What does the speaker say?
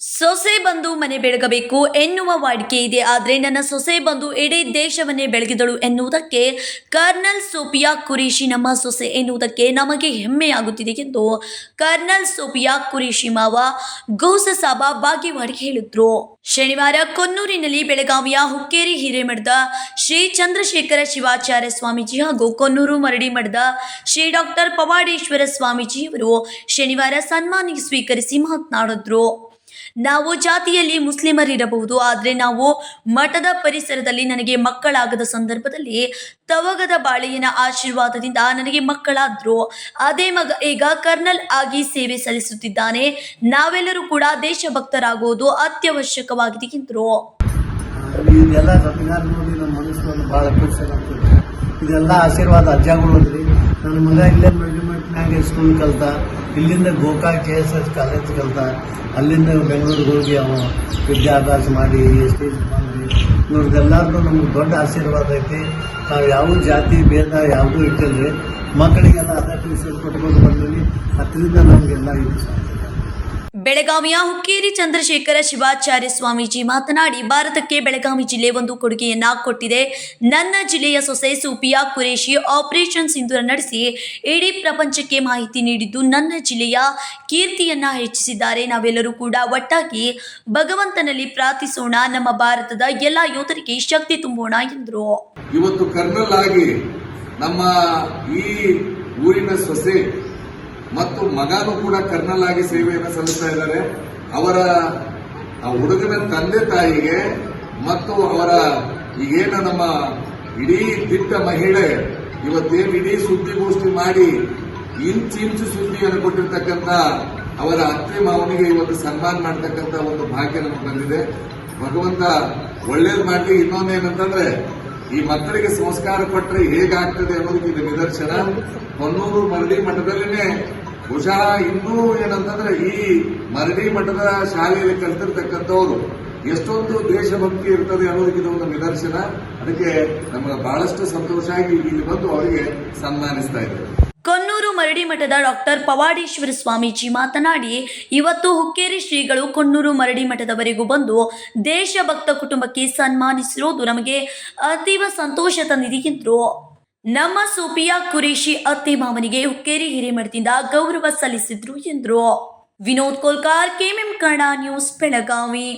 ಸೊಸೆ ಬಂದು ಮನೆ ಬೆಳಗಬೇಕು ಎನ್ನುವ ವಾಡಿಕೆ ಇದೆ. ಆದರೆ ನನ್ನ ಸೊಸೆ ಬಂದು ಇಡೀ ದೇಶವನ್ನೇ ಬೆಳಗಿದಳು ಎನ್ನುವುದಕ್ಕೆ ಕರ್ನಲ್ ಸೋಫಿಯಾ ಕುರೇಶಿ ನಮ್ಮ ಸೊಸೆ ಎನ್ನುವುದಕ್ಕೆ ನಮಗೆ ಹೆಮ್ಮೆಯಾಗುತ್ತಿದೆ ಎಂದು ಕರ್ನಲ್ ಸೋಫಿಯಾ ಕುರೇಶಿ ಮಾವ ಗೋಸಸಾಬ ಬಾಗೇವಾಡಿ ಹೇಳಿದ್ರು. ಶನಿವಾರ ಕೊನ್ನೂರಿನಲ್ಲಿ ಬೆಳಗಾವಿಯ ಹುಕ್ಕೇರಿ ಹಿರೇಮಠದ ಶ್ರೀ ಚಂದ್ರಶೇಖರ ಶಿವಾಚಾರ್ಯ ಸ್ವಾಮೀಜಿ ಹಾಗೂ ಕೊನ್ನೂರು ಮರಡಿ ಮಠದ ಶ್ರೀ ಡಾಕ್ಟರ್ ಪವಾಡೇಶ್ವರ ಸ್ವಾಮೀಜಿಯವರು ಶನಿವಾರ ಸನ್ಮಾನ ಸ್ವೀಕರಿಸಿ ಮಾತನಾಡಿದ್ರು. ನಾವು ಜಾತಿಯಲ್ಲಿ ಮುಸ್ಲಿಮರಿರಬಹುದು, ಆದರೆ ನಾವು ಮಠದ ಪರಿಸರದಲ್ಲಿ ನನಗೆ ಮಕ್ಕಳಾಗದ ಸಂದರ್ಭದಲ್ಲಿ ತವಗದ ಬಾಳೆಯನ ಆಶೀರ್ವಾದದಿಂದ ನನಗೆ ಮಕ್ಕಳಾದ್ರು. ಅದೇ ಮಗ ಈಗ ಕರ್ನಲ್ ಆಗಿ ಸೇವೆ ಸಲ್ಲಿಸುತ್ತಿದ್ದಾನೆ. ನಾವೆಲ್ಲರೂ ಕೂಡ ದೇಶಭಕ್ತರಾಗುವುದು ಅತ್ಯವಶ್ಯಕವಾಗಿದೆ ಎಂದರು. ಇದೆಲ್ಲ ಸಂವಿಧಾನ ನೋಡಿ ನಮ್ಮ ಮನಸ್ಸನ್ನು ಭಾಳ ಖುಷಿ ಆಗ್ತದೆ. ಇದೆಲ್ಲ ಆಶೀರ್ವಾದ ಅಜ್ಜಾಗೋದ್ರಿ. ನನ್ನ ಮಗ ಇಲ್ಲೇ ಮೆಜರ್ಮೆಂಟ್ನಾಗ ಸ್ಕೂಲ್ ಕಲ್ತ, ಇಲ್ಲಿಂದ ಗೋಕಾಕ್ KSS ಕಾಲೇಜ್ ಕಲ್ತ, ಅಲ್ಲಿಂದ ಬೆಂಗಳೂರಿಗೆ ಹೋಗಿ ಅವ ವಿದ್ಯಾಭ್ಯಾಸ ಮಾಡಿ ಸ್ಟೇಜ್ ಬಂದ್ರಿ. ಇವ್ರದ್ದೆಲ್ಲರದು ನಮ್ಗೆ ದೊಡ್ಡ ಆಶೀರ್ವಾದ ಐತಿ. ನಾವು ಯಾವ ಜಾತಿ ಭೇದ ಯಾವುದೂ ಇಟ್ಟಿಲ್ರಿ. ಮಕ್ಕಳಿಗೆಲ್ಲ ಅದೇ ಟ್ಯೂಷನ್ ಕೊಟ್ಕೊಂಡು ಬಂದೀವಿ. ಅದರಿಂದ ನಮಗೆಲ್ಲ ಇದು ಬೆಳಗಾವಿಯ ಹುಕ್ಕೇರಿ ಚಂದ್ರಶೇಖರ ಶಿವಾಚಾರ್ಯ ಸ್ವಾಮೀಜಿ ಮಾತನಾಡಿ, ಭಾರತಕ್ಕೆ ಬೆಳಗಾವಿ ಜಿಲ್ಲೆ ಒಂದು ಕೊಡುಗೆಯನ್ನ ಕೊಟ್ಟಿದೆ. ನನ್ನ ಜಿಲ್ಲೆಯ ಸೊಸೆ ಸೋಫಿಯಾ ಕುರೇಶಿ ಆಪರೇಷನ್ ಸಿಂಧೂರ ನಡೆಸಿ ಇಡೀ ಪ್ರಪಂಚಕ್ಕೆ ಮಾಹಿತಿ ನೀಡಿದ್ದು ನನ್ನ ಜಿಲ್ಲೆಯ ಕೀರ್ತಿಯನ್ನ ಹೆಚ್ಚಿಸಿದ್ದಾರೆ. ನಾವೆಲ್ಲರೂ ಕೂಡ ಒಟ್ಟಾಗಿ ಭಗವಂತನಲ್ಲಿ ಪ್ರಾರ್ಥಿಸೋಣ, ನಮ್ಮ ಭಾರತದ ಎಲ್ಲ ಯೋಧರಿಗೆ ಶಕ್ತಿ ತುಂಬೋಣ ಎಂದರು. ಇವತ್ತು ಕರ್ನಲ್ ಆಗಿ ನಮ್ಮ ಈ ಊರಿನ ಸೊಸೆ ಮತ್ತು ಮಗನೂ ಕೂಡ ಕರ್ನಲ್ ಆಗಿ ಸೇವೆಯನ್ನು ಸಲ್ಲಿಸ್ತಾ ಇದ್ದಾರೆ. ಅವರ ಹುಡುಗನ ತಂದೆ ತಾಯಿಗೆ ಮತ್ತು ಅವರ ಈಗೇನು ನಮ್ಮ ಇಡೀ ದಿಟ್ಟ ಮಹಿಳೆ ಇವತ್ತೇನು ಇಡೀ ಸುದ್ದಿಗೋಷ್ಠಿ ಮಾಡಿ ಇಂಚು ಸುದ್ದಿಯನ್ನು ಕೊಟ್ಟಿರ್ತಕ್ಕಂಥ ಅವರ ಅತ್ತೆ ಮಾವನಿಗೆ ಇವತ್ತು ಸನ್ಮಾನ ಮಾಡತಕ್ಕಂಥ ಒಂದು ಭಾಗ್ಯ ನಮಗೆ ಬಂದಿದೆ. ಭಗವಂತ ಒಳ್ಳೇದು ಮಾಡಲಿ. ಇನ್ನೊಂದೇನಂತಂದ್ರೆ ಈ ಮಕ್ಕಳಿಗೆ ಸಂಸ್ಕಾರ ಕೊಟ್ಟರೆ ಹೇಗಾಗ್ತದೆ ಅನ್ನೋದಕ್ಕೆ ಇದು ನಿದರ್ಶನ. ಕೊನ್ನೂರು ಮರಡಿ ಮಠದಲ್ಲಿನೇ ಬಹುಶಃ ಇನ್ನೂ ಏನಂತಂದ್ರೆ ಈ ಮರಡಿ ಮಠದ ಶಾಲೆಯಲ್ಲಿ ಕಲಿತಿರ್ತಕ್ಕಂಥವ್ರು ಎಷ್ಟೊಂದು ದೇಶಭಕ್ತಿ ಇರ್ತದೆ ಅನ್ನೋದಕ್ಕೆ ಇದು ಒಂದು ನಿದರ್ಶನ. ಅದಕ್ಕೆ ನಮಗೆ ಬಹಳಷ್ಟು ಸಂತೋಷ ಆಗಿ ಇಲ್ಲಿ ಬಂದು ಅವರಿಗೆ ಸನ್ಮಾನಿಸ್ತಾ ಇದ್ದಾರೆ. ಕೊನ್ನೂರು ಮರಡಿ ಮಠದ ಡಾಕ್ಟರ್ ಪವಾಡೇಶ್ವರ ಸ್ವಾಮೀಜಿ ಮಾತನಾಡಿ, ಇವತ್ತು ಹುಕ್ಕೇರಿ ಶ್ರೀಗಳು ಕೊನ್ನೂರು ಮರಡಿ ಮಠದವರೆಗೂ ಬಂದು ದೇಶಭಕ್ತ ಕುಟುಂಬಕ್ಕೆ ಸನ್ಮಾನಿಸಿರುವುದು ನಮಗೆ ಅತೀವ ಸಂತೋಷ ತಂದಿದೆ ಎಂದರು. ನಮ್ಮ ಸೋಫಿಯಾ ಕುರೇಶಿ ಅತ್ತೆ ಮಾವನಿಗೆ ಹುಕ್ಕೇರಿ ಹಿರೇಮಠದಿಂದ ಗೌರವ ಸಲ್ಲಿಸಿದ್ರು ಎಂದರು. Vinod Kolkar, KMM Kannada news, Belagavi.